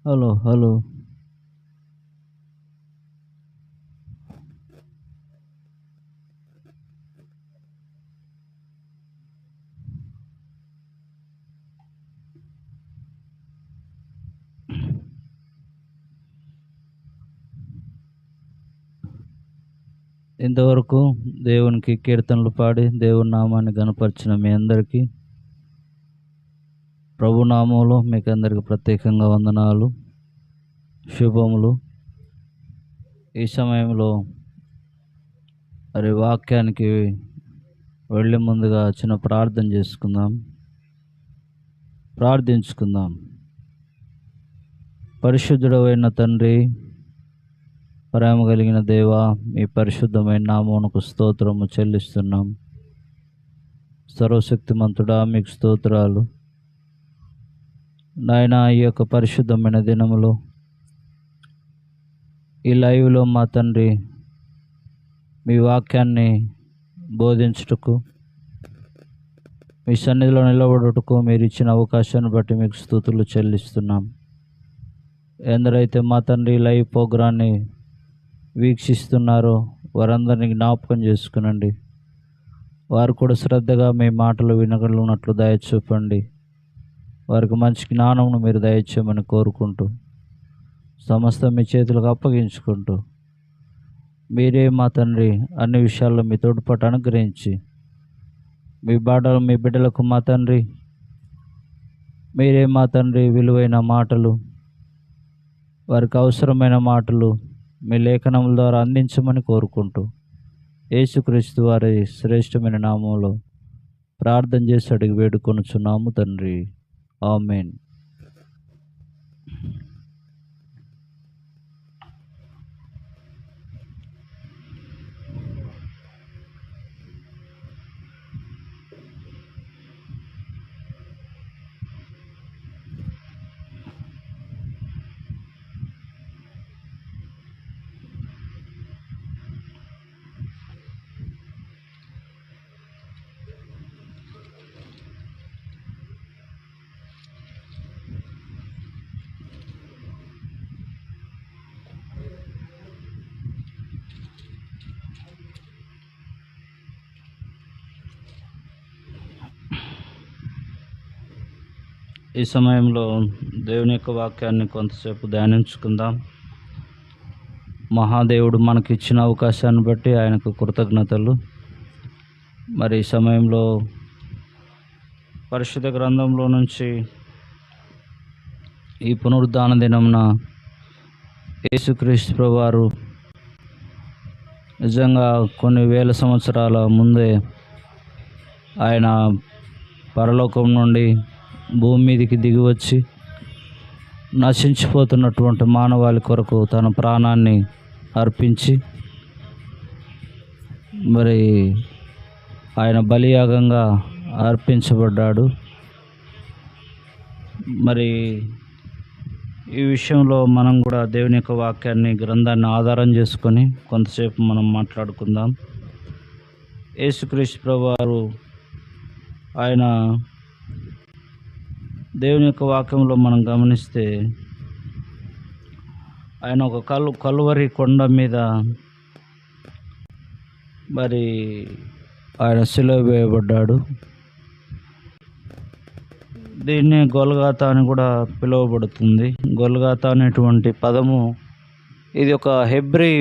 Hello hello. ఇంతవరకు దేవునికి కీర్తనలు పాడి దేవుని నామాన్ని గణపరిచిన మీ అందరికీ ప్రభు నామంలో మీకు అందరికీ ప్రత్యేకంగా వందనాలు, శుభములు. ఈ సమయంలో మరి వాక్యానికి వెళ్ళే ముందుగా చిన్న ప్రార్థించుకుందాం. పరిశుద్ధుడైన తండ్రి, ప్రేమ కలిగిన దేవా, మీ పరిశుద్ధమైన నామమునకు స్తోత్రము చెల్లిస్తున్నాం. సర్వశక్తిమంతుడా, మీకు స్తోత్రాలు నాయన. ఈ యొక్క పరిశుద్ధమైన దినములో ఈ లైవ్లో మా తండ్రి మీ వాక్యాన్ని బోధించుటకు, మీ సన్నిధిలో నిలబడుటకు మీరు ఇచ్చిన అవకాశాన్ని బట్టి మీకు స్తుతులు చెల్లిస్తున్నాం. ఎందరైతే మా తండ్రి లైవ్ ప్రోగ్రాన్ని వీక్షిస్తున్నారో వారందరినీ జ్ఞాపకం చేసుకునండి. వారు కూడా శ్రద్ధగా మీ మాటలు వినగలుగునట్లు దయచూపండి. వారికి మంచి జ్ఞానమును మీరు దయచేయమని కోరుకుంటూ, సమస్తం మీ చేతులకు అప్పగించుకుంటూ, మీరే మా తండ్రి అన్ని విషయాల్లో మీ తోడ్పాటు అనుగ్రహించి మీ బిడ్డలకు మా తండ్రి మీరే మా తండ్రి విలువైన మాటలు, వారికి అవసరమైన మాటలు మీ లేఖనముల ద్వారా అందించమని కోరుకుంటూ, యేసుక్రీస్తు వారి శ్రేష్టమైన నామంలో ప్రార్థన చేసి అడిగి వేడుకొనుచున్నాము తండ్రి, ఆమేన్. ఈ సమయంలో దేవుని యొక్క వాక్యాన్ని కొంతసేపు ధ్యానించుకుందాం. మహాదేవుడు మనకిచ్చిన అవకాశాన్ని బట్టి ఆయనకు కృతజ్ఞతలు. మరి ఈ సమయంలో పరిశుద్ధ గ్రంథంలో నుంచి ఈ పునరుద్ధాన దినమున యేసుక్రీస్తు ప్రభువారు నిజంగా కొన్ని వేల సంవత్సరాల ముందే ఆయన పరలోకం నుండి భూమి మీదకి దిగివచ్చి నశించిపోతున్నటువంటి మానవాళి కొరకు తన ప్రాణాన్ని అర్పించి మరి ఆయన బలియాగంగా అర్పించబడ్డాడు. మరి ఈ విషయంలో మనం కూడా దేవుని యొక్క వాక్యాన్ని, గ్రంథాన్ని ఆధారం చేసుకొని కొంతసేపు మనం మాట్లాడుకుందాం. యేసుక్రీస్తు ప్రభువారు ఆయన దేవుని యొక్క వాక్యంలో మనం గమనిస్తే ఆయన ఒక కలువరి కొండ మీద మరి ఆయన సిలువ వేయబడ్డాడు. దీన్ని గొల్గొతా అని కూడా పిలువబడుతుంది. గొల్గొతా అనేటువంటి పదము ఇది ఒక హెబ్రీ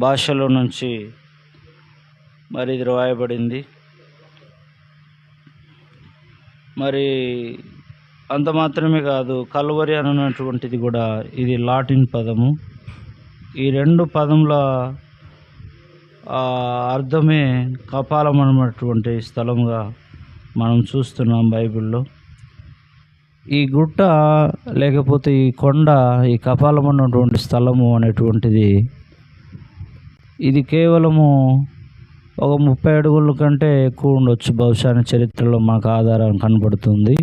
భాషలో నుంచి మరి ఇది రాయబడింది. మరి అంత మాత్రమే కాదు, కల్వరి అన్నటువంటిది కూడా ఇది లాటిన్ పదము. ఈ రెండు పదముల అర్థమే కపాలం అన్నటువంటి స్థలంగా మనం చూస్తున్నాం బైబిల్లో. ఈ గుట్ట లేకపోతే ఈ కొండ, ఈ కపాలం అన్నటువంటి స్థలము అనేటువంటిది ఇది కేవలము ఒక 30 అడుగుల కంటే ఎక్కువ ఉండొచ్చు బహుశా, చరిత్రలో మనకు ఆధారం కనబడుతుంది.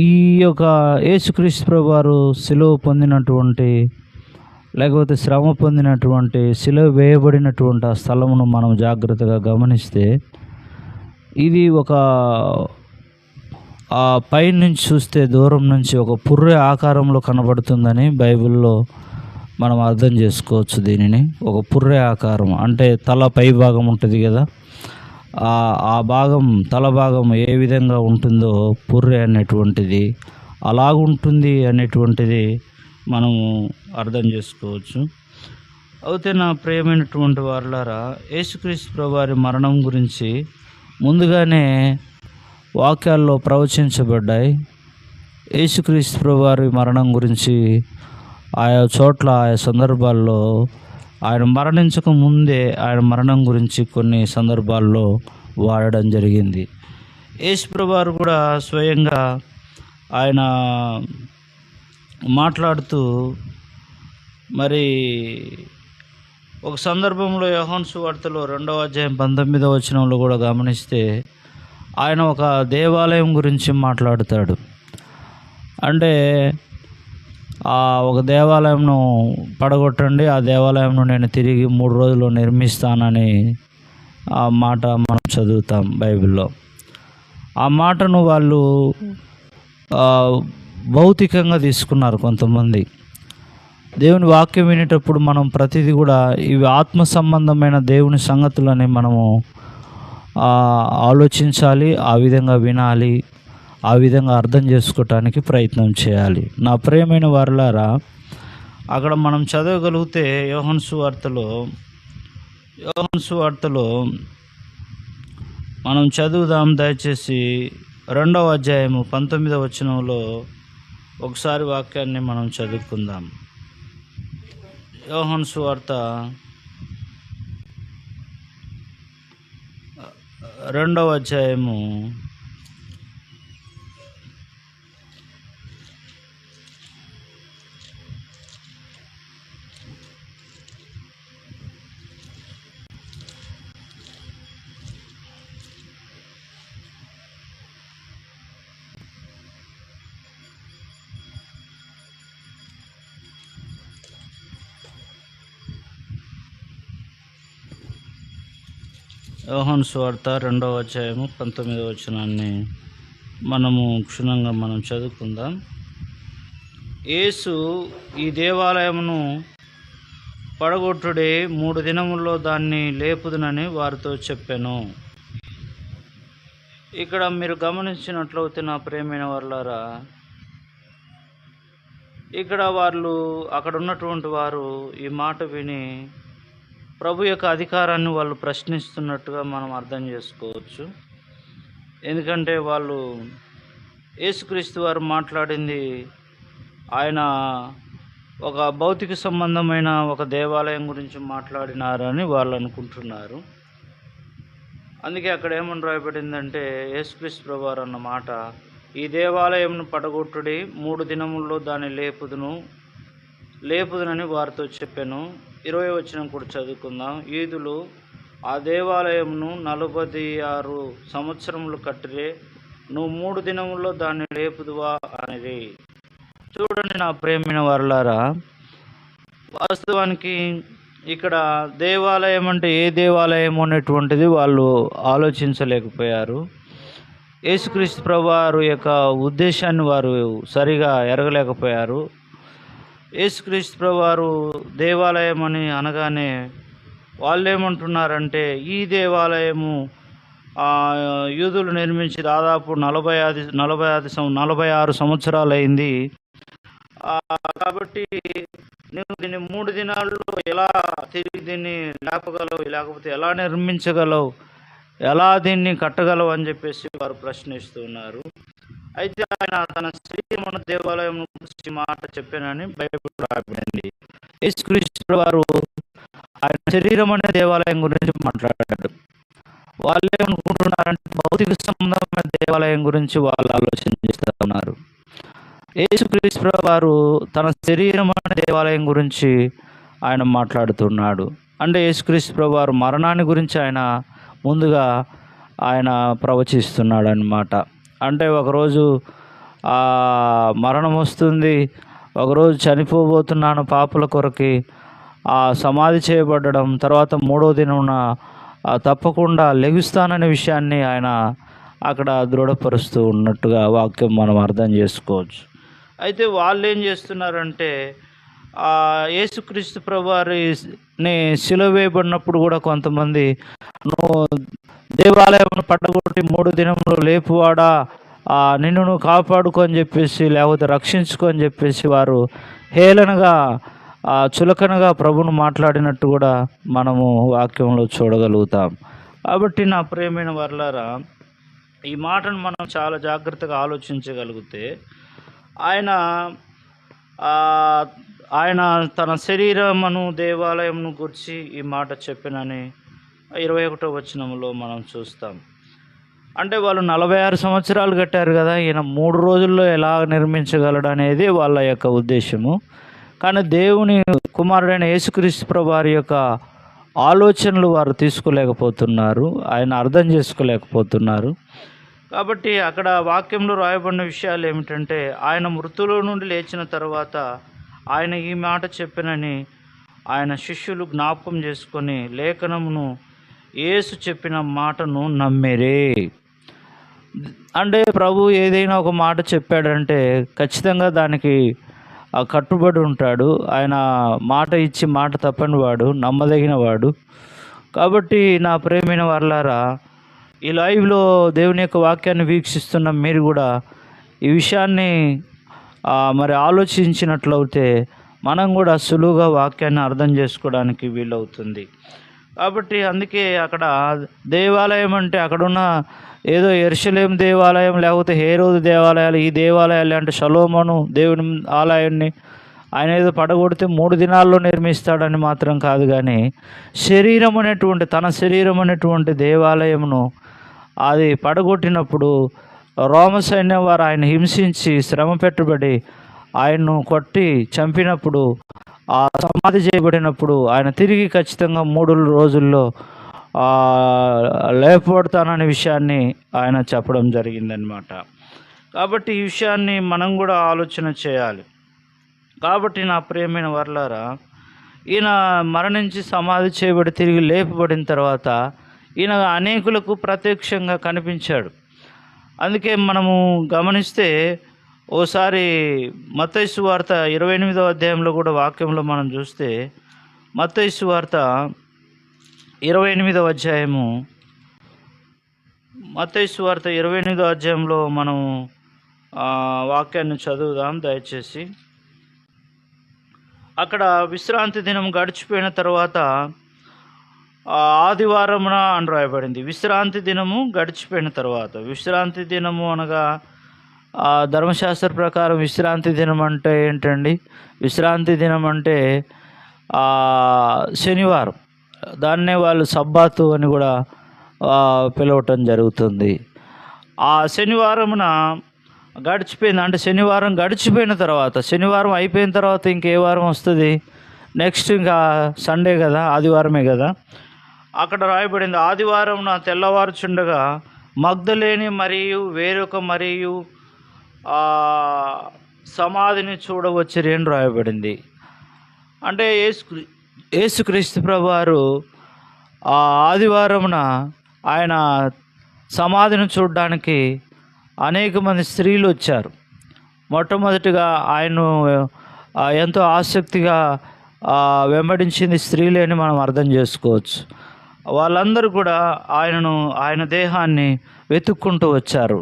ఈ యొక్క యేసుక్రీస్తు ప్రభువారు సిలువ పొందినటువంటి లేకపోతే శ్రమ పొందినటువంటి సిలువ వేయబడినటువంటి ఆ స్థలమును మనం జాగ్రత్తగా గమనిస్తే ఇది ఒక ఆ పైనుంచి చూస్తే దూరం నుంచి ఒక పుర్రె ఆకారంలో కనబడుతుందని బైబిల్లో మనం అర్థం చేసుకోవచ్చు. దీనిని ఒక పుర్రె ఆకారం అంటే తల పై భాగం ఉంటుంది కదా, ఆ భాగం తల భాగం ఏ విధంగా ఉంటుందో పుర్రె అనేటువంటిది అలాగుంటుంది అనేటువంటిది మనము అర్థం చేసుకోవచ్చు. అయితే నా ప్రియమైనటువంటి వారులారా, యేసుక్రీస్తు ప్రభువారి మరణం గురించి ముందుగానే వాక్యాల్లో ప్రవచించబడ్డాయి. యేసుక్రీస్తు ప్రభువారి మరణం గురించి ఆయా చోట్ల ఆయా సందర్భాల్లో ఆయన మరణించక ముందే ఆయన మరణం గురించి కొన్ని సందర్భాల్లో వాడడం జరిగింది. యేసు ప్రభువారు కూడా స్వయంగా ఆయన మాట్లాడుతూ మరి ఒక సందర్భంలో యోహాను సువార్తలో 2వ అధ్యాయం 19వ వచనంలో కూడా గమనిస్తే ఆయన ఒక దేవాలయం గురించి మాట్లాడుతాడు. అంటే ఒక దేవాలయంను పడగొట్టండి, ఆ దేవాలయంను నేను తిరిగి 3 రోజుల్లో నిర్మిస్తానని ఆ మాట మనం చదువుతాం బైబిల్లో. ఆ మాటను వాళ్ళు భౌతికంగా తీసుకున్నారు కొంతమంది. దేవుని వాక్యం వినేటప్పుడు మనం ప్రతిదీ కూడా ఇవి ఆత్మ సంబంధమైన దేవుని సంగతులని మనము ఆలోచించాలి, ఆ విధంగా వినాలి, ఆ విధంగా అర్థం చేసుకోవటానికి ప్రయత్నం చేయాలి. నా ప్రియమైన వారులారా, అక్కడ మనం చదవగలిగితే యోహాను సువార్తలో మనం చదువుదాం. దయచేసి 2వ అధ్యాయము 19వ వచనంలో ఒకసారి వాక్యాన్ని మనం చదువుకుందాం. యోహాను సువార్త 2వ అధ్యాయము 2వ అధ్యాయము 19వ వచనాన్ని మనము క్షుణ్ణంగా మనం చదువుకుందాం. యేసు ఈ దేవాలయమును పడగొట్టుడే 3 దినముల్లో దాన్ని లేపుదునని వారితో చెప్పాను. ఇక్కడ మీరు గమనించినట్లయితే నా ప్రియమైన వారులారా, ఇక్కడ అక్కడ ఉన్నటువంటి వారు ఈ మాట విని ప్రభు యొక్క అధికారాన్ని వాళ్ళు ప్రశ్నిస్తున్నట్టుగా మనం అర్థం చేసుకోవచ్చు. ఎందుకంటే వాళ్ళు యేసుక్రీస్తు వారు మాట్లాడింది ఆయన ఒక భౌతిక సంబంధమైన ఒక దేవాలయం గురించి మాట్లాడినారని వాళ్ళు అనుకుంటున్నారు. అందుకే అక్కడ ఏమని రాయబడిందంటే, యేసుక్రీస్తు ప్రభువారు అన్న మాట, ఈ దేవాలయంను పడగొట్టుడి, 3 దినముల్లో దాన్ని లేపుదునని వారితో చెప్పాను. 20వ వచనం కూడా చదువుకుందాం. యూదులు ఆ దేవాలయమును 46 సంవత్సరములు కట్టిరే, నువ్వు 3 దినముల్లో దాన్ని లేపుదువా అనేది. చూడండి నా ప్రియమైన వారులారా, వాస్తవానికి ఇక్కడ దేవాలయం అంటే ఏ దేవాలయం అనేటువంటిది వాళ్ళు ఆలోచించలేకపోయారు. యేసుక్రీస్తు ప్రభువారు యొక్క ఉద్దేశాన్ని వారు సరిగా ఎరగలేకపోయారు. యేసుక్రీస్తు ప్రభువారు దేవాలయం అని అనగానే వాళ్ళు ఏమంటున్నారంటే, ఈ దేవాలయము యూదులు నిర్మించి దాదాపు 46 సంవత్సరాలు అయింది. కాబట్టి నువ్వు దీన్ని 3 దినాల్లో ఎలా తిరిగి దీన్ని లేపగలవు, లేకపోతే ఎలా నిర్మించగలవు, ఎలా దీన్ని కట్టగలవు అని చెప్పేసి వారు ప్రశ్నిస్తున్నారు. అయితే ఆయన తన శరీరమున దేవాలయం గురించి మాట చెప్పానని బైబిల్ రాయబడింది. యేసుక్రీస్తు వారు ఆయన శరీరం అనే దేవాలయం గురించి మాట్లాడాడు. వాళ్ళు ఏమనుకుంటున్నారంటే భౌతిక సంబంధమైన దేవాలయం గురించి వాళ్ళు ఆలోచన చేస్తూ ఉన్నారు. యేసుక్రీస్తు వారు తన శరీరం అనే దేవాలయం గురించి ఆయన మాట్లాడుతున్నాడు. అంటే యేసుక్రీస్తు వారు మరణాన్ని గురించి ఆయన ముందుగా ఆయన ప్రవచిస్తున్నాడు అన్నమాట. అంటే ఒకరోజు మరణం వస్తుంది, ఒకరోజు చనిపోబోతున్నాను పాపుల కొరకి, సమాధి చేయబడడం, తర్వాత 3వ దినమున తప్పకుండా లెగుస్తాననే విషయాన్ని ఆయన అక్కడ దృఢపరుస్తూ ఉన్నట్టుగా వాక్యం మనం అర్థం చేసుకోవచ్చు. అయితే వాళ్ళు ఏం చేస్తున్నారంటే యేసుక్రీస్తు ప్రభువారిని సిలువ వేయబడినప్పుడు కూడా కొంతమంది, నువ్వు దేవాలయం పడగొట్టి 3 దినములు లేపువాడా, నిన్ను నువ్వు కాపాడుకో అని చెప్పేసి, లేకపోతే రక్షించుకో అని చెప్పేసి వారు హేళనగా చులకనగా ప్రభును మాట్లాడినట్టు కూడా మనము వాక్యంలో చూడగలుగుతాం. కాబట్టి నా ప్రియమైన వర్లారా, ఈ మాటను మనం చాలా జాగ్రత్తగా ఆలోచించగలిగితే, ఆయన ఆయన తన శరీరమును దేవాలయమును గురించి ఈ మాట చెప్పినని 21వ వచనంలో మనం చూస్తాం. అంటే వాళ్ళు 46 సంవత్సరాలు కట్టారు కదా, ఈయన 3 రోజుల్లో ఎలా నిర్మించగలడు అనేది వాళ్ళ యొక్క ఉద్దేశము. కానీ దేవుని కుమారుడైన యేసుక్రీస్తు ప్రభువారి యొక్క ఆలోచనలు వారు తీసుకోలేకపోతున్నారు, ఆయన అర్థం చేసుకోలేకపోతున్నారు. కాబట్టి అక్కడ వాక్యంలో రాయబడిన విషయాలు ఏమిటంటే, ఆయన మృతుల నుండి లేచిన తర్వాత ఆయన ఈ మాట చెప్పినని ఆయన శిష్యులు జ్ఞాపకం చేసుకొని లేఖనమును, యేసు చెప్పిన మాటను నమ్మిరే. అంటే ప్రభు ఏదైనా ఒక మాట చెప్పాడంటే ఖచ్చితంగా దానికి కట్టుబడి ఉంటాడు. ఆయన మాట ఇచ్చి మాట తప్పని వాడు, నమ్మదగిన వాడు. కాబట్టి నా ప్రియమైన వర్లారా, ఈ లైవ్లో దేవుని యొక్క వాక్యాన్ని వీక్షిస్తున్న మీరు కూడా ఈ విషయాన్ని మరి ఆలోచించినట్లయితే మనం కూడా సులువుగా వాక్యాన్ని అర్థం చేసుకోవడానికి వీలవుతుంది. కాబట్టి అందుకే అక్కడ దేవాలయం అంటే అక్కడున్న ఏదో యెరూషలేము దేవాలయం లేకపోతే హేరోదు దేవాలయాలు, ఈ దేవాలయాలు అంటే సొలొమోను దేవుని ఆలయాన్ని ఆయన ఏదో పడగొడితే 3 దినాల్లో నిర్మిస్తాడని మాత్రం కాదు, కానీ శరీరం అనేటువంటి తన శరీరం అనేటువంటి దేవాలయమును అది పడగొట్టినప్పుడు రోమ సైన్యం వారు ఆయన హింసించి శ్రమ పెట్టబడి ఆయన్ను కొట్టి చంపినప్పుడు, సమాధి చేయబడినప్పుడు ఆయన తిరిగి ఖచ్చితంగా 3 రోజుల్లో లేపబడతాననే విషయాన్ని ఆయన చెప్పడం జరిగిందనమాట. కాబట్టి ఈ విషయాన్ని మనం కూడా ఆలోచన చేయాలి. కాబట్టి నా ప్రియమైన వర్లారా, ఈయన మరణించి సమాధి చేయబడి తిరిగి లేపబడిన తర్వాత ఈయన అనేకులకు ప్రత్యక్షంగా కనిపించాడు. అందుకే మనము గమనిస్తే ఓసారి మత్తయి సువార్త 28వ అధ్యాయంలో కూడా వాక్యంలో మనం చూస్తే, మత్తయి సువార్త 28వ అధ్యాయము, మత్తయి సువార్త 28వ అధ్యాయంలో మనం వాక్యాన్ని చదువుదాం దయచేసి. అక్కడ విశ్రాంతి దినం గడిచిపోయిన తర్వాత ఆదివారమున అని రాయబడింది. విశ్రాంతి దినము గడిచిపోయిన తర్వాత, విశ్రాంతి దినము అనగా ధర్మశాస్త్ర ప్రకారం విశ్రాంతి దినం అంటే ఏంటండి? విశ్రాంతి దినం అంటే శనివారం, దాన్నే వాళ్ళు సబ్బాతు అని కూడా పిలవటం జరుగుతుంది. ఆ శనివారమున గడిచిపోయింది. అంటే శనివారం గడిచిపోయిన తర్వాత, శనివారం అయిపోయిన తర్వాత ఇంకే వారం వస్తుంది? నెక్స్ట్ ఇంకా సండే కదా, ఆదివారమే కదా. అక్కడ రాయబడింది, ఆదివారం తెల్లవారుచుండగా మగ్దలేని మరియు వేరొక మరియు సమాధిని చూడవచ్చిరి అని రాయబడింది. అంటే యేసుక్రీస్తు ప్రభువారు ఆదివారమున ఆయన సమాధిని చూడడానికి అనేక మంది స్త్రీలు వచ్చారు. మొట్టమొదటిగా ఆయన్ను ఎంతో ఆసక్తిగా వెంబడించింది స్త్రీలే అని మనం అర్థం చేసుకోవచ్చు. వాళ్ళందరూ కూడా ఆయన దేహాన్ని వెతుక్కుంటూ వచ్చారు,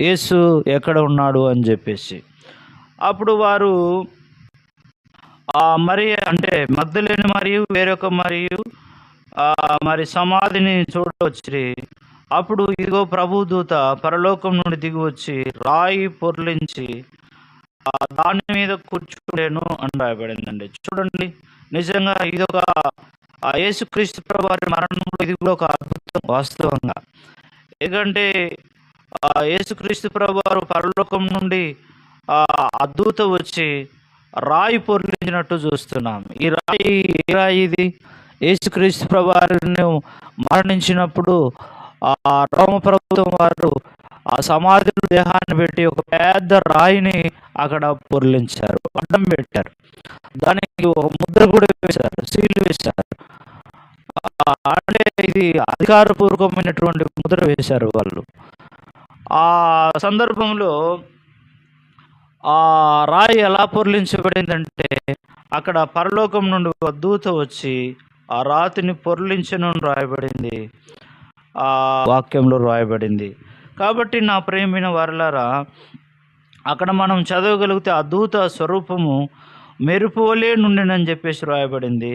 యేసు ఎక్కడ ఉన్నాడు అని చెప్పేసి. అప్పుడు వారు మరి అంటే మగ్దలేని మరియు వేరొక మరియు మరి సమాధిని చూడవచ్చి, అప్పుడు ఇదిగో ప్రభుదూత పరలోకం నుండి దిగి వచ్చి రాయి పొర్లించి దాని మీద కూర్చుండేను అని రాయబడిందండి. చూడండి, నిజంగా ఇదొక యేసుక్రీస్తు ప్రభువారి మరణంలో ఇది కూడా ఒక అద్భుతం వాస్తవంగా. ఎందుకంటే యేసుక్రీస్తు ప్రభువారు పరలోకం నుండి అద్భుత వచ్చి రాయి పొర్లించినట్టు చూస్తున్నాం. ఈ రాయి ఇది యేసుక్రీస్తు ప్రభువారిని మరణించినప్పుడు రోమ ప్రభుత్వం వారు ఆ సమాధుల దేహాన్ని పెట్టి ఒక పెద్ద రాయిని అక్కడ పొర్లించారు, అడ్డం పెట్టారు. దానికి ఒక ముద్ర కూడా వేశారు, సీలు వేశారు. అంటే ఇది అధికారపూర్వకమైనటువంటి ముద్ర వేశారు వాళ్ళు. ఆ సందర్భంలో ఆ రాయి ఎలా పొర్లించబడిందంటే, అక్కడ పరలోకం నుండి ఒక దూత వచ్చి ఆ రాతిని పొర్లించను రాయబడింది, ఆ వాక్యంలో రాయబడింది. కాబట్టి నా ప్రియమైన వారలారా, అక్కడ మనం చదవగలిగితే ఆ దూత స్వరూపము మెరుపు వలె నుండెనని చెప్పేసి రాయబడింది.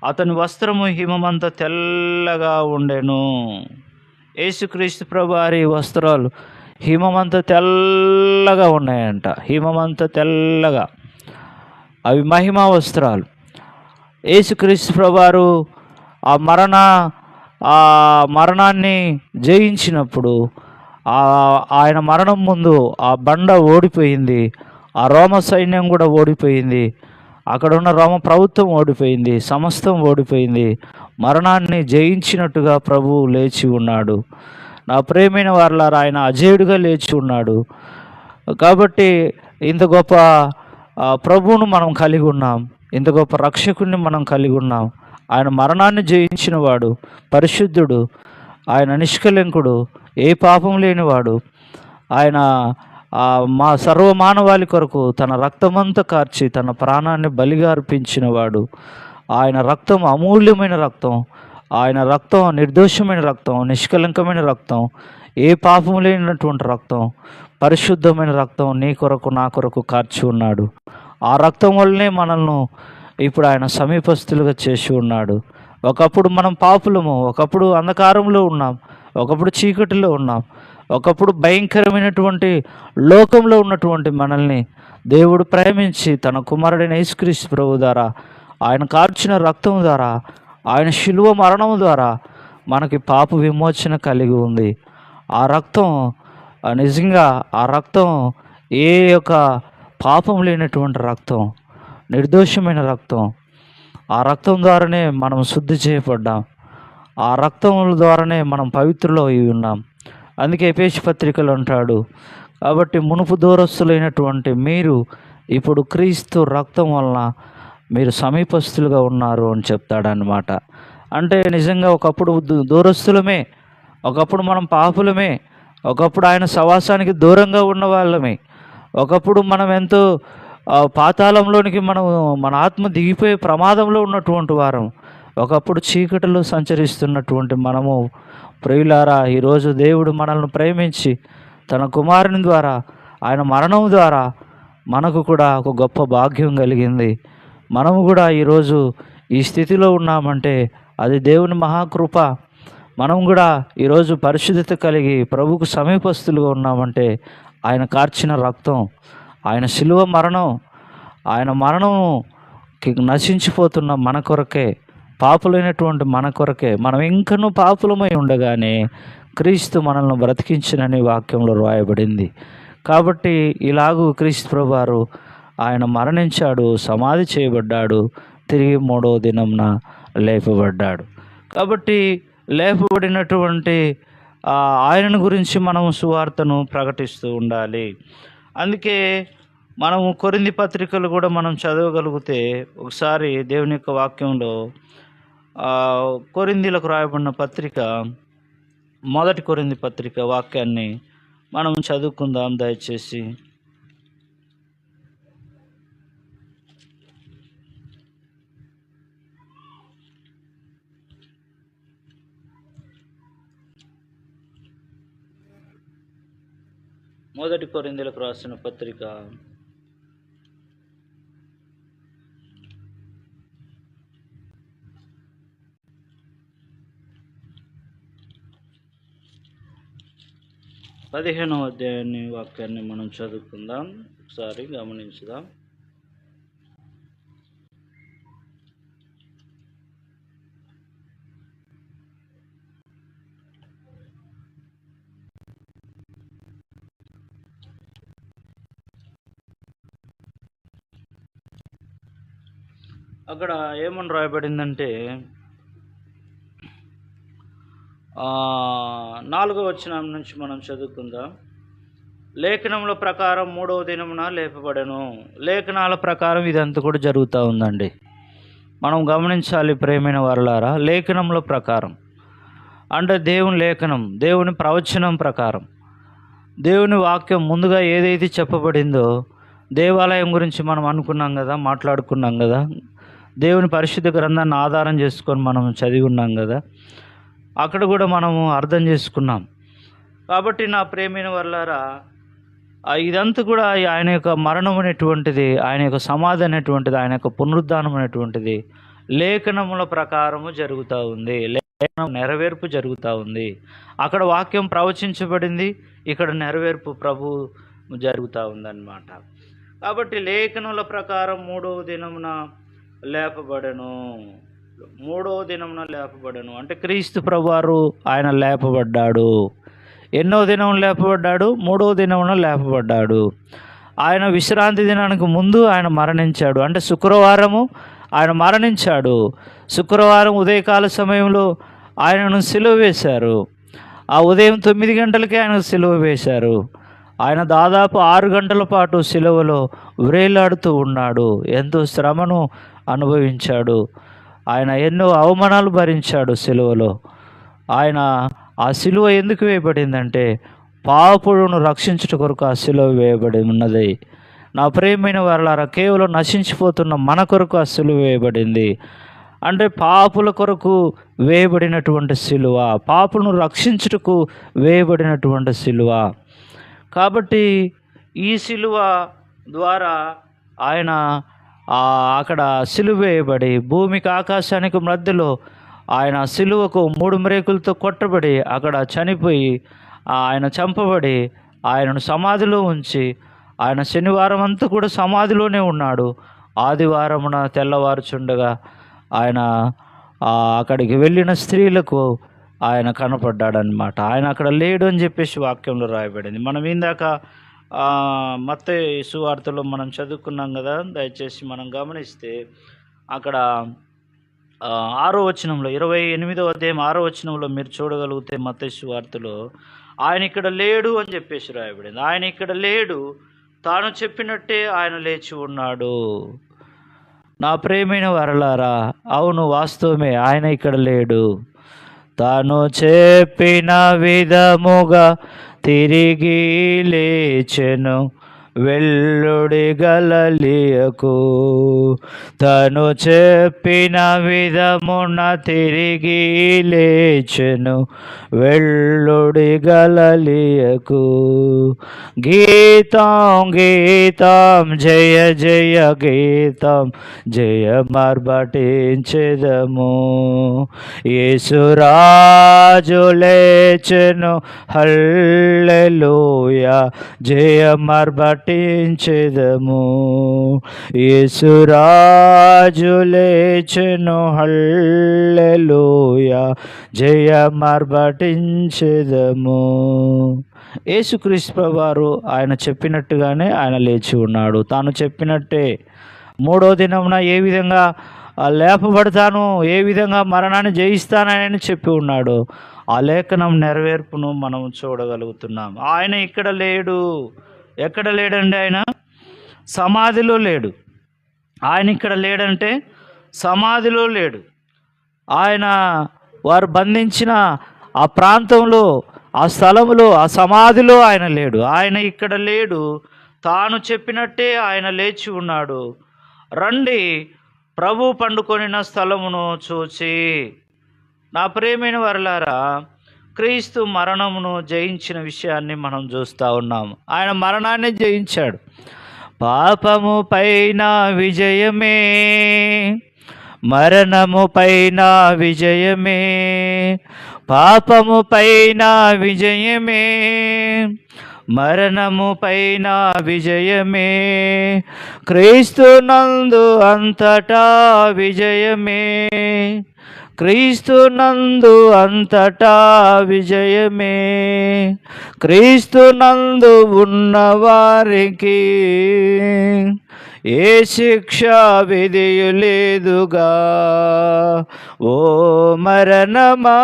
అతని వస్త్రము హిమమంత తెల్లగా ఉండెను. యేసుక్రీస్తు ప్రభువారి వస్త్రాలు హిమమంత తెల్లగా ఉన్నాయంట. హిమమంత తెల్లగా, అవి మహిమా వస్త్రాలు. యేసుక్రీస్తు ప్రభువారు ఆ మరణాన్ని జయించినప్పుడు ఆయన మరణం ముందు ఆ బండ ఓడిపోయింది, ఆ రోమ సైన్యం కూడా ఓడిపోయింది, అక్కడ ఉన్న రోమ ప్రభుత్వం ఓడిపోయింది, సమస్తం ఓడిపోయింది. మరణాన్ని జయించినట్టుగా ప్రభువు లేచి ఉన్నాడు. నా ప్రియమైన వారలారా, ఆయన అజేయుడిగా లేచి ఉన్నాడు. కాబట్టి ఇంత గొప్ప ప్రభువును మనం కలిగి ఉన్నాం, ఇంత గొప్ప రక్షకుడిని మనం కలిగి ఉన్నాం. ఆయన మరణాన్ని జయించిన వాడు, పరిశుద్ధుడు, ఆయన నిష్కళంకుడు, ఏ పాపం లేనివాడు. ఆయన మా సర్వమానవాళి కొరకు తన రక్తమంతా కార్చి తన ప్రాణాన్ని బలిగా అర్పించిన వాడు. ఆయన రక్తం అమూల్యమైన రక్తం, ఆయన రక్తం నిర్దోషమైన రక్తం, నిష్కలంకమైన రక్తం, ఏ పాపం లేనటువంటి రక్తం, పరిశుద్ధమైన రక్తం నీ కొరకు నా కొరకు కార్చి ఉన్నాడు. ఆ రక్తం వల్లనే మనల్ని ఇప్పుడు ఆయన సమీపస్తులుగా చేసి ఉన్నాడు. ఒకప్పుడు మనం పాపులము, ఒకప్పుడు అంధకారంలో ఉన్నాం, ఒకప్పుడు చీకటిలో ఉన్నాం, ఒకప్పుడు భయంకరమైనటువంటి లోకంలో ఉన్నటువంటి మనల్ని దేవుడు ప్రేమించి తన కుమారుడైన యేసుక్రీస్తు ప్రభు ద్వారా, ఆయన కార్చిన రక్తం ద్వారా, ఆయన శిలువ మరణం ద్వారా మనకి పాప విమోచన కలిగి ఉంది. ఆ రక్తం నిజంగా, ఆ రక్తం ఏ యొక్క పాపం లేనటువంటి రక్తం, నిర్దోషమైన రక్తం. ఆ రక్తం ద్వారానే మనం శుద్ధి చేయబడ్డాం, ఆ రక్తం ద్వారానే మనం పవిత్రులు అయి ఉన్నాం. అందుకే ఎఫెసీ పత్రికలు అంటాడు, కాబట్టి మునుపు దూరస్తులైనటువంటి మీరు ఇప్పుడు క్రీస్తు రక్తం వలన మీరు సమీపస్తులుగా ఉన్నారు అని చెప్తాడనమాట. అంటే నిజంగా ఒకప్పుడు దూరస్తులమే, ఒకప్పుడు మనం పాపులమే, ఒకప్పుడు ఆయన సవాసానికి దూరంగా ఉన్న వాళ్ళమే, ఒకప్పుడు మనం ఎంతో పాతాళంలోనికి మన ఆత్మ దిగిపోయే ప్రమాదంలో ఉన్నటువంటి వారం, ఒకప్పుడు చీకటిలో సంచరిస్తున్నటువంటి మనము. ప్రియులారా, ఈరోజు దేవుడు మనల్ని ప్రేమించి తన కుమారుని ద్వారా, ఆయన మరణం ద్వారా మనకు కూడా ఒక గొప్ప భాగ్యం కలిగింది. మనము కూడా ఈరోజు ఈ స్థితిలో ఉన్నామంటే అది దేవుని మహాకృప. మనం కూడా ఈరోజు పరిశుద్ధత కలిగి ప్రభువుకు సమీపస్తులుగా ఉన్నామంటే ఆయన కార్చిన రక్తం, ఆయన శిలువ మరణం, ఆయన మరణం నశించిపోతున్న మన కొరకే, పాపులైనటువంటి మన కొరకే. మనం ఇంకనూ పాపులమై ఉండగానే క్రీస్తు మనల్ని బ్రతికించినని వాక్యంలో రాయబడింది. కాబట్టి ఇలాగూ క్రీస్తు ప్రభువారు ఆయన మరణించాడు, సమాధి చేయబడ్డాడు, తిరిగి 3వ దినంన లేపబడ్డాడు. కాబట్టి లేపబడినటువంటి ఆయనను గురించి మనం సువార్తను ప్రకటిస్తూ ఉండాలి. అందుకే మనము కొరింథీ పత్రికలు కూడా మనం చదవగలిగితే, ఒకసారి దేవుని యొక్క వాక్యంలో కొరింథీలకు రాయబడిన పత్రిక, 1 కొరింథీ పత్రిక వాక్యాన్ని మనం చదువుకుందాం దయచేసి. మొదటి కొరింథీలకు రాసిన పత్రిక 15వ అధ్యాయాన్ని వాక్యాన్ని మనం చదువుకుందాం. ఒకసారి గమనించుదాం. అక్కడ ఏమని రాయబడిందంటే, 4వ వచనం నుంచి మనం చదువుకుందాం. లేఖనముల ప్రకారం 3వ దినమున లేపబడెను. లేఖనాల ప్రకారం ఇదంతా కూడా జరుగుతూ ఉందండి. మనం గమనించాలి ప్రియమైన వారలారా. లేఖనముల ప్రకారం అంటే దేవుని లేఖనం, దేవుని ప్రవచనం ప్రకారం, దేవుని వాక్యం ముందుగా ఏదైతే చెప్పబడిందో, దేవాలయం గురించి మనం అనుకున్నాం కదా, మాట్లాడుకున్నాం కదా, దేవుని పరిశుద్ధ గ్రంథాన్ని ఆధారం చేసుకొని మనం చదివి ఉన్నాం కదా, అక్కడ కూడా మనము అర్థం చేసుకున్నాం. కాబట్టి నా ప్రేమైన వర్లారా, ఇదంతా కూడా ఆయన యొక్క మరణం అనేటువంటిది, ఆయన యొక్క సమాధి అనేటువంటిది, ఆయన యొక్క పునరుద్ధానం అనేటువంటిది లేఖనముల ప్రకారము జరుగుతూ ఉంది. లేఖనం నెరవేర్పు జరుగుతూ ఉంది. అక్కడ వాక్యం ప్రవచించబడింది, ఇక్కడ నెరవేర్పు ప్రభు జరుగుతూ ఉందన్నమాట. కాబట్టి లేఖనముల ప్రకారం మూడవ దినమున లేపబడను అంటే క్రీస్తు ప్రభువారు ఆయన లేపబడ్డాడు. ఎన్నో దినం లేపబడ్డాడు? మూడవ దినమున లేపబడ్డాడు. ఆయన విశ్రాంతి దినానికి ముందు ఆయన మరణించాడు. అంటే శుక్రవారము ఆయన మరణించాడు. శుక్రవారం ఉదయకాల సమయంలో ఆయనను సిలువ వేశారు. ఆ ఉదయం 9 గంటలకే ఆయనకు సిలువ వేశారు. ఆయన దాదాపు 6 గంటల పాటు సిలువలో వ్రేలాడుతూ ఉన్నాడు. ఎంతో శ్రమను అనుభవించాడు. ఆయన ఎన్నో అవమానాలు భరించాడు సిలువలో. ఆయన ఆ సిలువ ఎందుకు వేయబడిందంటే పాపులను రక్షించుట కొరకు ఆ సిలువ వేయబడి ఉన్నది. నా ప్రియమైన వారలారా, కేవలం నశించిపోతున్న మన కొరకు ఆ సిలువ వేయబడింది. అంటే పాపుల కొరకు వేయబడినటువంటి సిలువ, పాపులను రక్షించుటకు వేయబడినటువంటి సిలువ. కాబట్టి ఈ సిలువ ద్వారా ఆయన అక్కడ సిలువ వేయబడి భూమికి ఆకాశానికి మధ్యలో ఆయన సిలువకు 3 మ్రేకులతో కొట్టబడి అక్కడ చనిపోయి ఆయన చంపబడి ఆయనను సమాధిలో ఉంచి ఆయన శనివారం అంతా కూడా సమాధిలోనే ఉన్నాడు. ఆదివారమున తెల్లవారుచుండగా ఆయన అక్కడికి వెళ్ళిన స్త్రీలకు ఆయన కనపడ్డాడనమాట. ఆయన అక్కడ లేడు అని చెప్పేసి వాక్యంలో రాయబడింది. మనం ఇందాక మత్తయి సువార్తలో మనం చదువుకున్నాం కదా, దయచేసి మనం గమనిస్తే అక్కడ 6వ వచనంలో 28వ అధ్యాయం 6వ వచనంలో మీరు చూడగలిగితే మత్తయి సువార్తలో ఆయన ఇక్కడ లేడు అని చెప్పేసి రాయబడింది. ఆయన ఇక్కడ లేడు, తాను చెప్పినట్టే ఆయన లేచి ఉన్నాడు. నా ప్రియమైన వరలారా, అవును, వాస్తవమే, ఆయన ఇక్కడ లేడు. తాను చెప్పిన విధముగా తిరిగి లేచెను వెల్లుడి గలిలయకు. తను చెప్పిన విధమున తిరిగి లేచెను వెల్లుడి గలిలయకు. గీతం గీతం జయ జయ గీతం జయమర్బటించెదము. యేసురాజు లేచెను హల్లెలూయా జయమర్బటించెదము. యేసురాజు లేచెను హల్లెలూయా జయమర్బటించెదము. యేసుక్రీస్తు ప్రభువారు ఆయన చెప్పినట్టుగానే ఆయన లేచి ఉన్నాడు. తాను చెప్పినట్టే 3వ దినమున ఏ విధంగా లేపబడతాను, ఏ విధంగా మరణాన్ని జయిస్తానని చెప్పి ఉన్నాడు. ఆ లేఖనం నెరవేర్పును మనం చూడగలుగుతున్నాం. ఆయన ఇక్కడ లేడు. ఎక్కడ లేడండి? ఆయన సమాధిలో లేడు. ఆయన ఇక్కడ లేడంటే సమాధిలో లేడు. ఆయన వారు బంధించిన ఆ ప్రాంతంలో, ఆ స్థలంలో, ఆ సమాధిలో ఆయన లేడు. ఆయన ఇక్కడ లేడు. తాను చెప్పినట్టే ఆయన లేచి ఉన్నాడు. రండి, ప్రభు పండుకొనిన స్థలమును చూచి. నా ప్రియమైన వారలారా, క్రీస్తు మరణమును జయించిన విషయాన్ని మనం చూస్తూ ఉన్నాం. ఆయన మరణాన్ని జయించాడు. పాపము పైన విజయమే, మరణము పైన విజయమే, పాపము పైన విజయమే, మరణము పైన విజయమే, క్రీస్తు నందు అంతటా విజయమే, క్రీస్తు నందు అంతటా విజయమే, క్రీస్తు నందు ఉన్నవారికి ఏ శిక్ష విధియు లేదుగా. ఓ మరణమా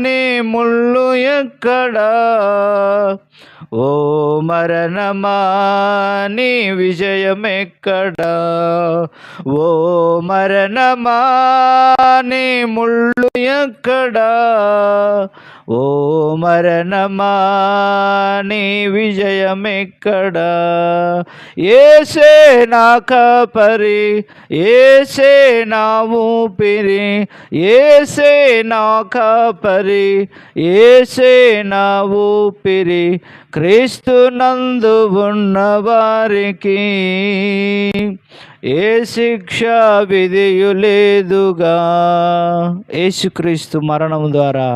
నీ ముళ్ళు ఎక్కడా, ఓ మరణమా నీ విజయమెక్కడా, ఓ మరణమా నీ ముళ్ళు ఎక్కడా, ఓ మరణమా నీ విజయమెక్కడా? యేసే నా కాపరి, యేసే నా ఊపిరి, యేసే నా కాపరి, యేసే నా ఊపిరి, క్రీస్తు నందు ఉన్న వారికి ఏ శిక్ష విధియు లేదుగా. యేసుక్రీస్తు మరణం ద్వారా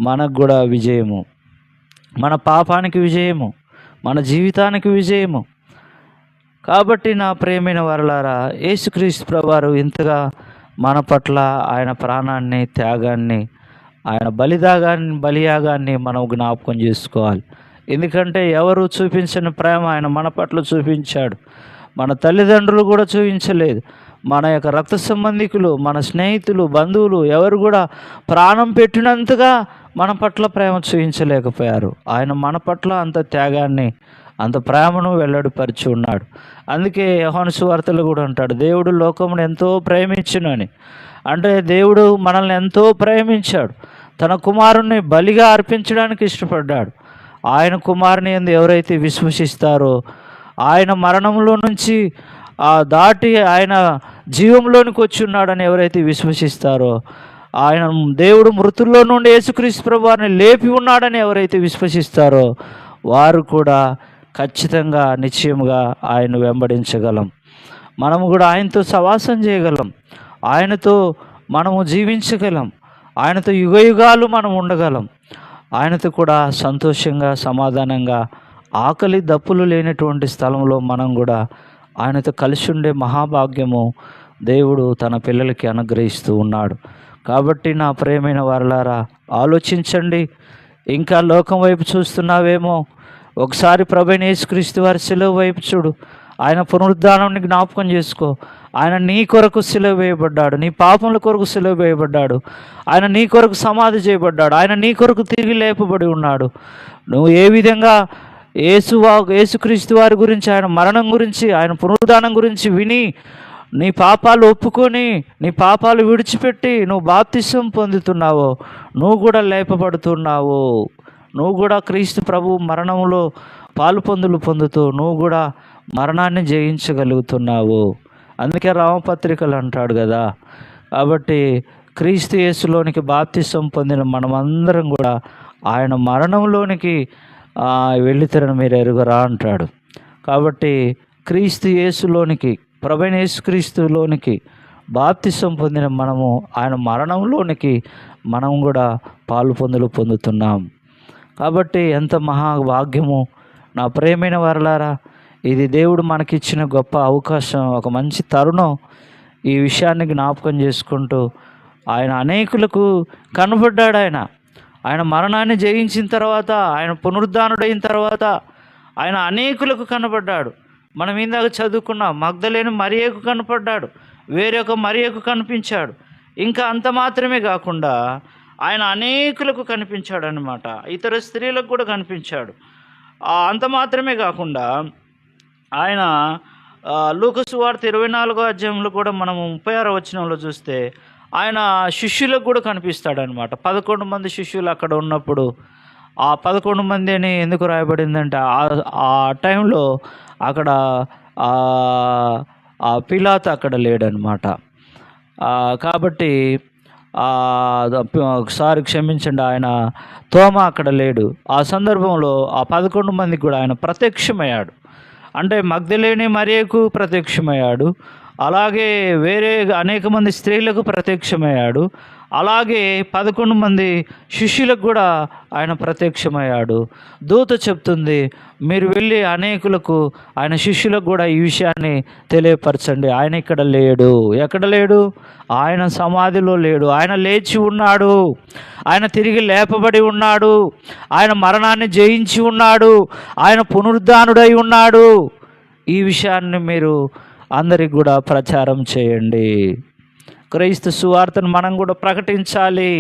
మనకు కూడా విజయము, మన పాపానికి విజయము, మన జీవితానికి విజయము. కాబట్టి నా ప్రియమైన వారలారా, యేసుక్రీస్తు ప్రభువారు ఇంతగా మన పట్ల ఆయన ప్రాణాన్ని, త్యాగాన్ని, ఆయన బలియాగాన్ని మనం జ్ఞాపకం చేసుకోవాలి. ఎందుకంటే ఎవరు చూపించని ప్రేమ ఆయన మన పట్ల చూపించాడు. మన తల్లిదండ్రులు కూడా చూపించలేదు. మన యొక్క రక్త సంబంధికులు, మన స్నేహితులు, బంధువులు ఎవరు కూడా ప్రాణం పెట్టినంతగా మన పట్ల ప్రేమ చూపించలేకపోయారు. ఆయన మన పట్ల అంత త్యాగాన్ని, అంత ప్రేమను వెల్లడిపరిచి ఉన్నాడు. అందుకే యోహాను సువార్తలో కూడా అంటాడు, దేవుడు లోకమును ఎంతో ప్రేమించును అని. అంటే దేవుడు మనల్ని ఎంతో ప్రేమించాడు, తన కుమారుణ్ణి బలిగా అర్పించడానికి ఇష్టపడ్డాడు. ఆయన కుమారుని యందు ఎవరైతే విశ్వసిస్తారో, ఆయన మరణంలో నుంచి దాటి ఆయన జీవంలోనికి వచ్చి ఉన్నాడని ఎవరైతే విశ్వసిస్తారో, ఆయన దేవుడు మృతుల్లో నుండి యేసుక్రీస్తు ప్రభువారిని లేపి ఉన్నాడని ఎవరైతే విశ్వసిస్తారో, వారు కూడా ఖచ్చితంగా నిశ్చయముగా ఆయన వెంబడించగలం. మనము కూడా ఆయనతో సవాసం చేయగలం, ఆయనతో మనము జీవించగలం, ఆయనతో యుగయుగాలు మనం ఉండగలం. ఆయనతో కూడా సంతోషంగా, సమాధానంగా, ఆకలి దప్పులు లేనటువంటి స్థలంలో మనం కూడా ఆయనతో కలిసి ఉండే మహాభాగ్యము దేవుడు తన పిల్లలకి అనుగ్రహిస్తూ ఉన్నాడు. కాబట్టి నా ప్రియమైన వారలారా, ఆలోచించండి. ఇంకా లోకం వైపు చూస్తున్నావేమో, ఒకసారి ప్రభువైన యేసుక్రీస్తు వారి శిలువ వైపు చూడు. ఆయన పునరుద్ధానాన్ని జ్ఞాపకం చేసుకో. ఆయన నీ కొరకు సిలువ వేయబడ్డాడు, నీ పాపముల కొరకు సిలువ వేయబడ్డాడు. ఆయన నీ కొరకు సమాధి చేయబడ్డాడు, ఆయన నీ కొరకు తిరిగి లేపబడి ఉన్నాడు. నువ్వు ఏ విధంగా యేసుక్రీస్తు వారి గురించి, ఆయన మరణం గురించి, ఆయన పునరుద్ధానం గురించి విని నీ పాపాలు ఒప్పుకొని, నీ పాపాలు విడిచిపెట్టి నువ్వు బాప్తిసం పొందుతున్నావో, నువ్వు కూడా లేపబడుతున్నావు. నువ్వు కూడా క్రీస్తు ప్రభు మరణంలో పొందుతూ నువ్వు కూడా మరణాన్ని జయించగలుగుతున్నావు. అందుకే రామపత్రికలు అంటాడు కదా. కాబట్టి క్రీస్తు యేసులోనికి బాప్తిసం పొందిన మనమందరం కూడా ఆయన మరణంలోనికి వెళ్ళితేరని మీరు ఎరుగరా అంటాడు. కాబట్టి క్రీస్తు యేసులోనికి, ప్రభువైన యేసుక్రీస్తులోనికి బాప్తిసం పొందిన మనము ఆయన మరణంలోనికి మనం కూడా పొందుతున్నాం. కాబట్టి ఎంత మహాభాగ్యము నా ప్రియమైన వారలారా. ఇది దేవుడు మనకిచ్చిన గొప్ప అవకాశం, ఒక మంచి తరుణం. ఈ విషయాన్ని జ్ఞాపకం చేసుకుంటూ ఆయన అనేకులకు కనబడ్డాడు. ఆయన మరణాన్ని జయించిన తర్వాత, ఆయన పునరుద్ధానుడైన తర్వాత ఆయన అనేకులకు కనబడ్డాడు. మనం ఇందాక చదువుకున్నాం, మగ్దలేని మరియకు కనపడ్డాడు, వేరొక మరియకు కనిపించాడు. ఇంకా అంత మాత్రమే కాకుండా ఆయన అనేకులకు కనిపించాడు అన్నమాట. ఇతర స్త్రీలకు కూడా కనిపించాడు. అంత మాత్రమే కాకుండా ఆయన లూకా సువార్త 24వ అధ్యాయంలో కూడా మనము 36వ వచనంలో చూస్తే ఆయన శిష్యులకు కూడా కనిపిస్తాడనమాట. 11 మంది శిష్యులు అక్కడ ఉన్నప్పుడు, ఆ 11 మంది అని ఎందుకు రాయబడిందంటే ఆ టైంలో అక్కడ పిలాతు అక్కడ లేడనమాట. కాబట్టి ఒకసారి క్షమించండి, ఆయన తోమా అక్కడ లేడు. ఆ సందర్భంలో ఆ 11 మందికి కూడా ఆయన ప్రత్యక్షమయ్యాడు. అంటే మగ్దలేని మరియకు ప్రత్యక్షమయ్యాడు, అలాగే వేరే అనేక మంది స్త్రీలకు ప్రత్యక్షమయ్యాడు, అలాగే 11 మంది శిష్యులకు కూడా ఆయన ప్రత్యక్షమయ్యాడు. దూత చెప్తుంది, మీరు వెళ్ళి అనేకులకు, ఆయన శిష్యులకు కూడా ఈ విషయాన్ని తెలియపరచండి. ఆయన ఇక్కడ లేడు. ఎక్కడ లేడు? ఆయన సమాధిలో లేడు. ఆయన లేచి ఉన్నాడు, ఆయన తిరిగి లేపబడి ఉన్నాడు, ఆయన మరణాన్ని జయించి ఉన్నాడు, ఆయన పునరుద్ధానుడై ఉన్నాడు. ఈ విషయాన్ని మీరు అందరికి కూడా ప్రచారం చేయండి. క్రీస్తు సువార్తను మనం కూడా ప్రకటించాలి.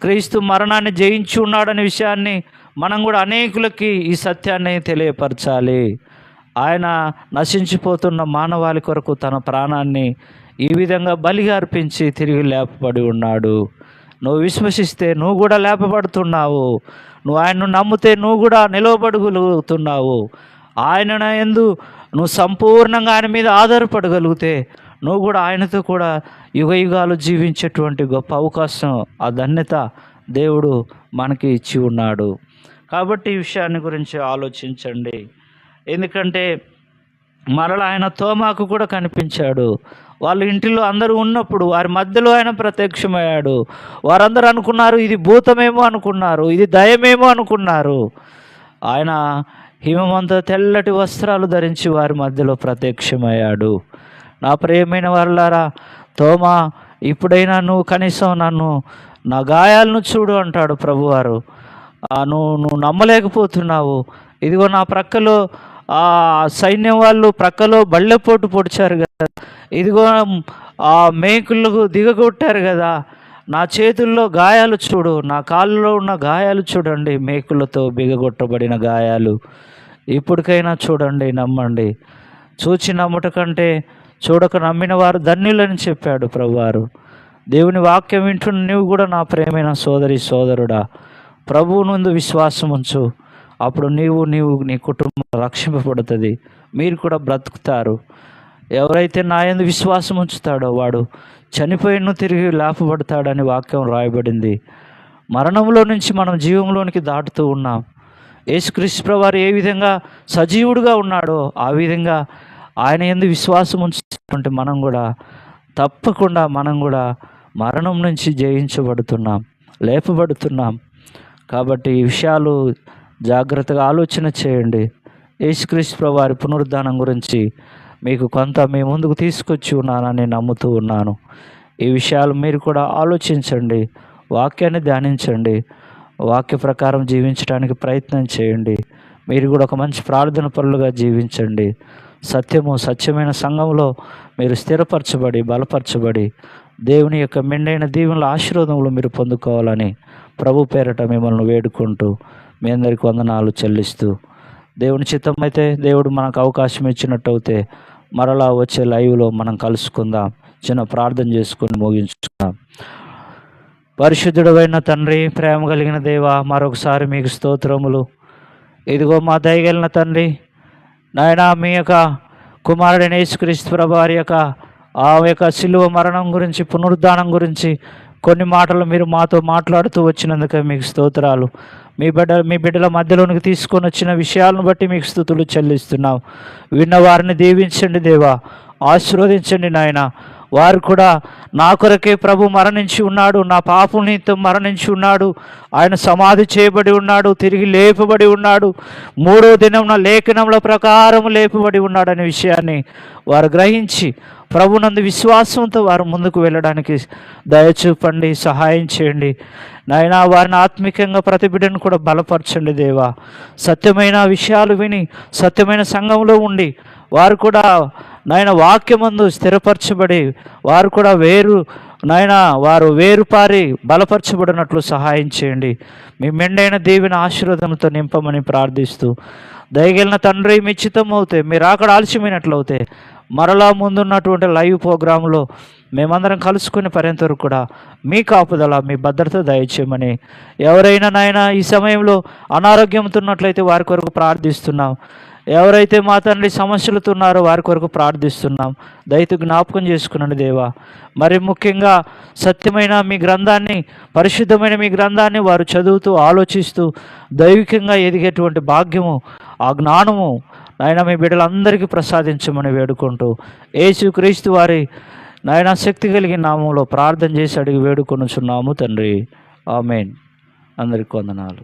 క్రీస్తు మరణాన్ని జయించి ఉన్నాడనే విషయాన్ని మనం కూడా అనేకులకి ఈ సత్యాన్ని తెలియపరచాలి. ఆయన నశించిపోతున్న మానవాళి కొరకు తన ప్రాణాన్ని ఈ విధంగా బలిగా అర్పించి తిరిగి లేపబడి ఉన్నాడు. నువ్వు విశ్వసిస్తే నువ్వు కూడా లేపబడుతున్నావు. నువ్వు ఆయన్ను నమ్మితే నువ్వు కూడా నిలవబడగలుగుతున్నావు. ఆయన యందు నువ్వు సంపూర్ణంగా ఆయన మీద ఆధారపడగలిగితే నువ్వు కూడా ఆయనతో కూడా యుగయుగాలు జీవించేటువంటి గొప్ప అవకాశం, ఆ ధన్యత దేవుడు మనకి ఇచ్చి ఉన్నాడు. కాబట్టి ఈ విషయాన్ని గురించి ఆలోచించండి. ఎందుకంటే మరలా ఆయన తోమాకు కూడా కనిపించాడు. వాళ్ళ ఇంటిలో అందరూ ఉన్నప్పుడు వారి మధ్యలో ఆయన ప్రత్యక్షమయ్యాడు. వారందరూ అనుకున్నారు ఇది భూతమేమో అనుకున్నారు, ఇది దయమేమో అనుకున్నారు. ఆయన హిమమంత తెల్లటి వస్త్రాలు ధరించి వారి మధ్యలో ప్రత్యక్షమయ్యాడు. నా ప్రియమైన వారలారా, తోమా ఇప్పుడైనా నువ్వు కనీసం నా గాయాలను చూడు అంటాడు ప్రభువారు. నువ్వు నమ్మలేకపోతున్నావు. ఇదిగో నా ప్రక్కలో సైన్యం వాళ్ళు ప్రక్కలో బళ్ళెపోటు పొడిచారు కదా, ఇదిగో ఆ మేకులకు దిగగొట్టారు కదా, నా చేతుల్లో గాయాలు చూడు, నా కాళ్ళలో ఉన్న గాయాలు చూడండి, మేకులతో బిగగొట్టబడిన గాయాలు. ఇప్పటికైనా చూడండి, నమ్మండి. చూచి నమ్ముట కంటే చూడక నమ్మిన వారు ధన్యులని చెప్పాడు ప్రభువారు. దేవుని వాక్యం వింటున్న నువ్వు కూడా నా ప్రియమైన సోదరి సోదరుడా, ప్రభువు నందు విశ్వాసం ఉంచు. అప్పుడు నీవు నీ కుటుంబం రక్షింపబడుతుంది, మీరు కూడా బ్రతుకుతారు. ఎవరైతే నా యందు విశ్వాసం ఉంచుతాడో వాడు చనిపోయిన తిరిగి లేపబడతాడని వాక్యం రాయబడింది. మరణంలో నుంచి మనం జీవంలోనికి దాటుతూ ఉన్నాం. యేసుక్రీస్తు ప్రభువారు ఏ విధంగా సజీవుడుగా ఉన్నాడో ఆ విధంగా ఆయన యందు విశ్వాసం ఉంచుకుంటే మనం కూడా తప్పకుండా మరణం నుంచి జయించబడుతున్నాం, లేపబడుతున్నాం. కాబట్టి ఈ విషయాలు జాగ్రత్తగా ఆలోచన చేయండి. యేసుక్రీస్తు ప్రభువారి పునరుద్ధానం గురించి మీకు కొంత మీ ముందుకు తీసుకొచ్చి ఉన్నానని నమ్ముతూ ఉన్నాను. ఈ విషయాలు మీరు కూడా ఆలోచించండి, వాక్యాన్ని ధ్యానించండి, వాక్య ప్రకారం జీవించడానికి ప్రయత్నం చేయండి. మీరు కూడా ఒక మంచి ప్రార్థన పరులుగా జీవించండి. సత్యమైన సంఘంలో మీరు స్థిరపరచబడి బలపరచబడి దేవుని యొక్క మెండైన దీవెనల ఆశీర్వాదములు మీరు పొందుకోవాలని ప్రభు పేరట మిమ్మల్ని వేడుకుంటూ మీ అందరికీ వందనాలు చెల్లిస్తూ, దేవుని చిత్తం అయితే దేవుడు మనకు అవకాశం ఇచ్చినట్టయితే మరలా వచ్చే లైవ్లో మనం కలుసుకుందాం. చిన్న ప్రార్థన చేసుకుని ముగించుకుందాం. పరిశుద్ధుడైన తండ్రి, ప్రేమ కలిగిన దేవా, మరొకసారి మీకు స్తోత్రములు. ఇదిగో మా దయగలిగిన తండ్రి నాయన, మీ యొక్క కుమారుడైన యేసుక్రీస్తు ప్రభువారి యొక్క శిలువ మరణం గురించి, పునరుద్ధానం గురించి కొన్ని మాటలు మీరు మాతో మాట్లాడుతూ వచ్చినందుకే మీకు స్తోత్రాలు. మీ బిడ్డల మధ్యలోనికి తీసుకొని వచ్చిన విషయాలను బట్టి మీకు స్తుతులు చెల్లిస్తున్నాం. విన్న వారిని దీవించండి దేవా, ఆశీర్వదించండి నాయన. వారు కూడా నా కొరకే ప్రభు మరణించి ఉన్నాడు, నా పాపం నిమిత్తం మరణించి ఉన్నాడు, ఆయన సమాధి చేయబడి ఉన్నాడు, తిరిగి లేపబడి ఉన్నాడు, 3వ దినం లేఖనముల ప్రకారం లేపబడి ఉన్నాడు అనే విషయాన్ని వారు గ్రహించి ప్రభునందు విశ్వాసంతో వారు ముందుకు వెళ్ళడానికి దయచూపండి, సహాయం చేయండి నాయన. వారిని ఆత్మికంగా ప్రతి బిడ్డను కూడా బలపరచండి దేవా. సత్యమైన విషయాలు విని సత్యమైన సంఘంలో ఉండి వారు కూడా నాయన వాక్యమందు స్థిరపరచబడి వారు కూడా వారు వేరుపారి బలపరచబడినట్లు సహాయం చేయండి. మీ మెండైన దేవుని ఆశీర్వాదంతో నింపమని ప్రార్థిస్తూ, దయగలిగిన తండ్రి మీ చిత్తం అవుతే, మీరు అక్కడ ఆలస్యమైనట్లయితే మరలా ముందున్నటువంటి లైవ్ ప్రోగ్రాంలో మేమందరం కలుసుకునే పర్యంత వరకు కూడా మీ కాపుదల, మీ భద్రత దయచేయమని, ఎవరైనా నాయన ఈ సమయంలో అనారోగ్యంతో ఉన్నట్లయితే వారి కొరకు ప్రార్థిస్తున్నాం. ఎవరైతే మా తండ్రి సమస్యలతో ఉన్నారో వారి కొరకు ప్రార్థిస్తున్నాం. దయతో జ్ఞాపకం చేసుకునండి దేవా. మరి ముఖ్యంగా సత్యమైన మీ గ్రంథాన్ని, పరిశుద్ధమైన మీ గ్రంథాన్ని వారు చదువుతూ ఆలోచిస్తూ దైవికంగా ఎదిగేటువంటి భాగ్యము, ఆ జ్ఞానము నాయన మీ బిడ్డలందరికీ ప్రసాదించమని వేడుకుంటూ యేసుక్రీస్తు వారి నాయన శక్తి కలిగిన నామంలో ప్రార్థన చేసి అడిగి వేడుకొనుచున్నాము తండ్రి. ఆమేన్. అందరికీ వందనాలు.